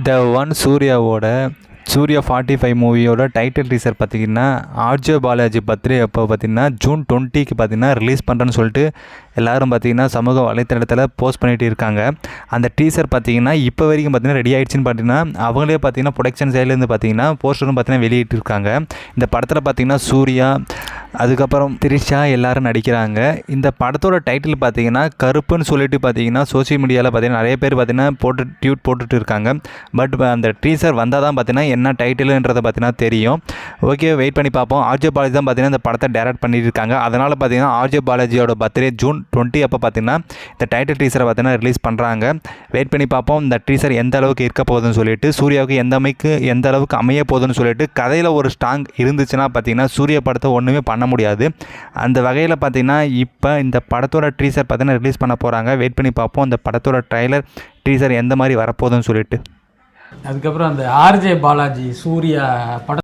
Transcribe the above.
The one Surya 45 மூவியோட title teaser பார்த்தீங்கன்னா RJ Balaji birthday அப்போ பார்த்தீங்கன்னா ஜூன் 20க்கு பார்த்தீங்கன்னா ரிலீஸ் பண்ணுறேன்னு சொல்லிட்டு எல்லோரும் பார்த்தீங்கன்னா சமூக வலைத்தளத்தில் போஸ்ட் பண்ணிகிட்டு இருக்காங்க. அந்த டீசர் பார்த்தீங்கன்னா இப்போ வரைக்கும் பார்த்தீங்கன்னா ரெடி ஆகிடுச்சின்னு பார்த்தீங்கன்னா அவங்களே பார்த்தீங்கன்னா ப்ரொடக்ஷன் சைட்லேருந்து பார்த்தீங்கன்னா போஸ்டரும் பார்த்தீங்கன்னா வெளியிட்டிருக்காங்க. இந்த படத்தில் பார்த்தீங்கன்னா சூர்யா அதுக்கப்புறம் த்ரிஷா எல்லோரும் நடிக்கிறாங்க. இந்த படத்தோட டைட்டில் பார்த்தீங்கன்னா கருப்புன்னு சொல்லிட்டு பார்த்தீங்கன்னா சோஷியல் மீடியாவில் பார்த்தீங்கன்னா நிறைய பேர் பார்த்தீங்கன்னா ட்வீட் போட்டுட்டு இருக்காங்க. பட் அந்த டீசர் வந்தால் தான் பார்த்தீங்கன்னா என்ன டைட்டிலுன்றதை பார்த்தீங்கன்னா தெரியும். ஓகே, வெயிட் பண்ணி பார்ப்போம். ஆர்ஜே பாலாஜி தான் பார்த்தீங்கன்னா இந்த படத்தை டைரக்ட் பண்ணிட்டு இருக்காங்க. அதனால் பார்த்தீங்கன்னா ஆர்ஜே பாலாஜியோட பர்த்டே ஜூன் 20 அப்போ பார்த்தீங்கன்னா இந்த டைட்டில் டீசரை பார்த்தீங்கன்னா ரிலீஸ் பண்ணுறாங்க. வெயிட் பண்ணி பார்ப்போம் இந்த டீசர் எந்த அளவுக்கு இருக்க போகுதுன்னு சொல்லிட்டு, சூர்யாவுக்கு எந்த அளவுக்கு அமைய போகுதுன்னு சொல்லிட்டு. கதையில் ஒரு ஸ்ட்ராங் இருந்துச்சுன்னா பார்த்தீங்கன்னா சூர்யா படத்தை ஒன்றுமே பண்ண முடியாது. அந்த வகையில் பார்த்தீங்கன்னா இப்போ இந்த படத்தோட டீசர் பார்த்தீங்கன்னா ரிலீஸ் பண்ண போகிறாங்க. வெயிட் பண்ணி பார்ப்போம் இந்த படத்தோட ட்ரைலர் டீசர் எந்த மாதிரி வரப்போகுதுன்னு சொல்லிட்டு. அதுக்கப்புறம் அந்த ஆர்ஜே பாலாஜி சூர்யா படம்